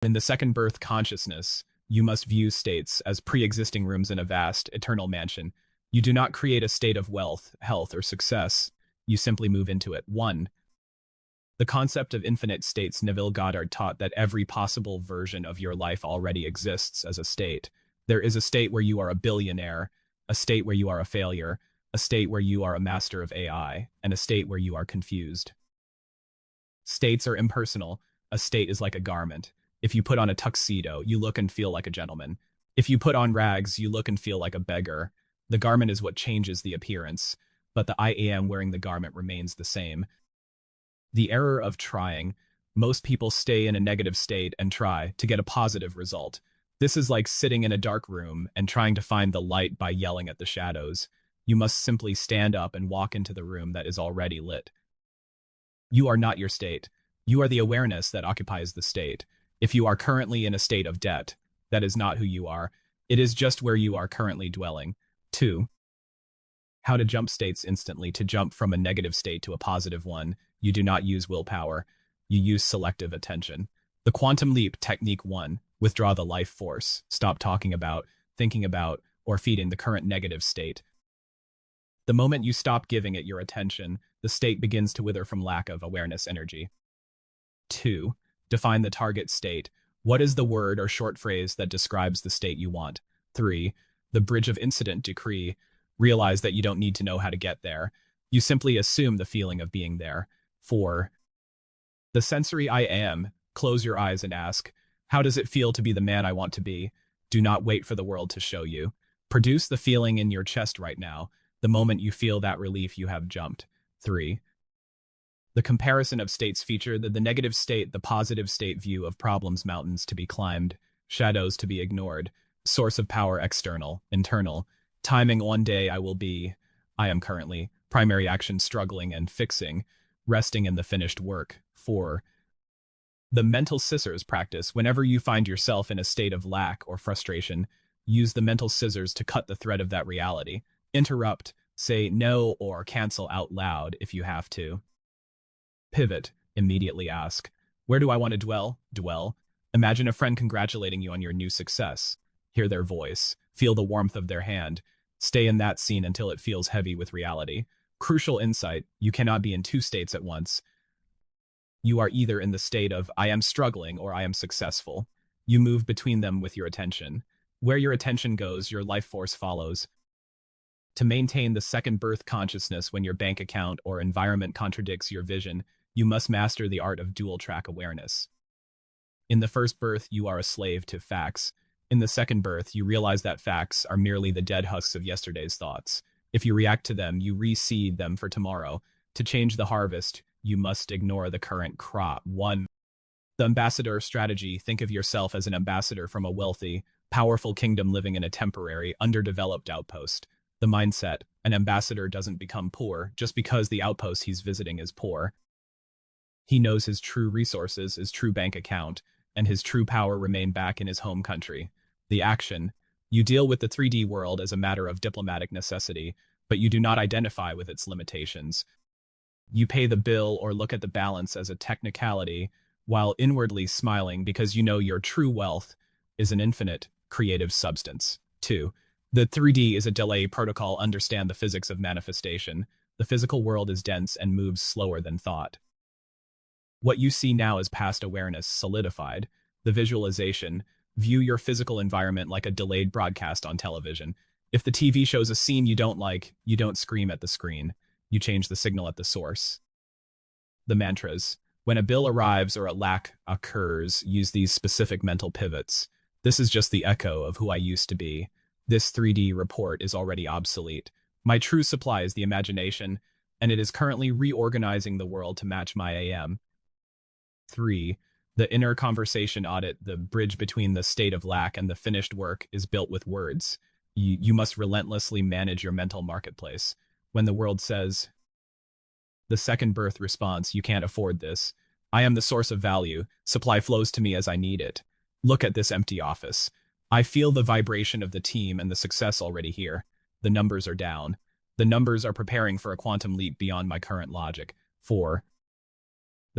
In the second birth consciousness, you must view states as pre-existing rooms in a vast, eternal mansion. You do not create a state of wealth, health, or success. You simply move into it. 1. The concept of infinite states. Neville Goddard taught that every possible version of your life already exists as a state. There is a state where you are a billionaire, a state where you are a failure, a state where you are a master of AI, and a state where you are confused. States are impersonal. A state is like a garment. If you put on a tuxedo, you look and feel like a gentleman. If you put on rags, you look and feel like a beggar. The garment is what changes the appearance, but the I am wearing the garment remains the same. The error of trying. Most people stay in a negative state and try to get a positive result. This is like sitting in a dark room and trying to find the light by yelling at the shadows. You must simply stand up and walk into the room that is already lit. You are not your state. You are the awareness that occupies the state. If you are currently in a state of debt, that is not who you are. It is just where you are currently dwelling. 2. How to jump states instantly. To jump from a negative state to a positive one, you do not use willpower. You use selective attention. The quantum leap technique. 1. Withdraw the life force. Stop talking about, thinking about, or feeding the current negative state. The moment you stop giving it your attention, the state begins to wither from lack of awareness energy. 2. Define the target state. What is the word or short phrase that describes the state you want? 3. The bridge of incident decree. Realize that you don't need to know how to get there. You simply assume the feeling of being there. 4. The sensory I am. Close your eyes and ask, how does it feel to be the man I want to be? Do not wait for the world to show you. Produce the feeling in your chest right now. The moment you feel that relief, you have jumped. 3. The comparison of states feature the negative state, the positive state view of problems, mountains to be climbed, shadows to be ignored, source of power external, internal, timing. One day I will be, I am currently, primary action struggling and fixing, resting in the finished work. 4. The mental scissors practice. Whenever you find yourself in a state of lack or frustration, use the mental scissors to cut the thread of that reality. Interrupt, say no, or cancel out loud if you have to. Pivot. Immediately ask, where do I want to dwell? Dwell. Imagine a friend congratulating you on your new success. Hear their voice. Feel the warmth of their hand. Stay in that scene until it feels heavy with reality. Crucial insight. You cannot be in two states at once. You are either in the state of I am struggling or I am successful. You move between them with your attention. Where your attention goes, your life force follows. To maintain the second birth consciousness when your bank account or environment contradicts your vision, you must master the art of dual track awareness. In the first birth, you are a slave to facts. In the second birth, you realize that facts are merely the dead husks of yesterday's thoughts. If you react to them, you reseed them for tomorrow. To change the harvest, you must ignore the current crop. 1. The ambassador strategy. Think of yourself as an ambassador from a wealthy, powerful kingdom living in a temporary, underdeveloped outpost. The mindset, an ambassador doesn't become poor just because the outpost he's visiting is poor. He knows his true resources, his true bank account, and his true power remain back in his home country. The action. You deal with the 3D world as a matter of diplomatic necessity, but you do not identify with its limitations. You pay the bill or look at the balance as a technicality, while inwardly smiling because you know your true wealth is an infinite, creative substance. 2. The 3D is a delay protocol. Understand the physics of manifestation. The physical world is dense and moves slower than thought. What you see now is past awareness solidified. The visualization. View your physical environment like a delayed broadcast on television. If the TV shows a scene you don't like, you don't scream at the screen. You change the signal at the source. The mantras. When a bill arrives or a lack occurs, use these specific mental pivots. This is just the echo of who I used to be. This 3D report is already obsolete. My true supply is the imagination, and it is currently reorganizing the world to match my AM. 3. The inner conversation audit. The bridge between the state of lack and the finished work is built with words. You must relentlessly manage your mental marketplace. When the world says, the second birth response, you can't afford this. I am the source of value. Supply flows to me as I need it. Look at this empty office. I feel the vibration of the team and the success already here. The numbers are down. The numbers are preparing for a quantum leap beyond my current logic. 4.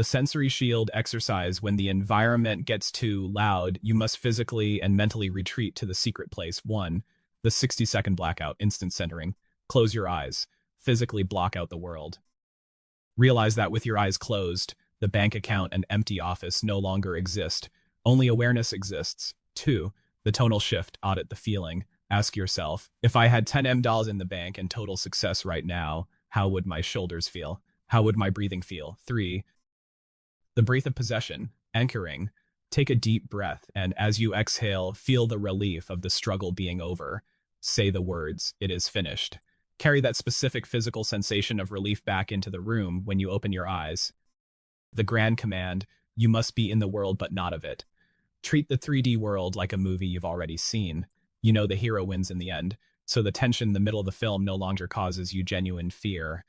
The sensory shield exercise: when the environment gets too loud, you must physically and mentally retreat to the secret place. 1. The 60-second blackout, instant centering. Close your eyes. Physically block out the world. Realize that with your eyes closed, the bank account and empty office no longer exist. Only awareness exists. 2. The tonal shift: audit the feeling. Ask yourself, if I had $10 in the bank and total success right now, how would my shoulders feel? How would my breathing feel? 3. The breath of possession, anchoring. Take a deep breath, and as you exhale, feel the relief of the struggle being over. Say the words, "It is finished." Carry that specific physical sensation of relief back into the room when you open your eyes. The grand command: you must be in the world but not of it. Treat the 3D world like a movie you've already seen. You know the hero wins in the end, so the tension in the middle of the film no longer causes you genuine fear.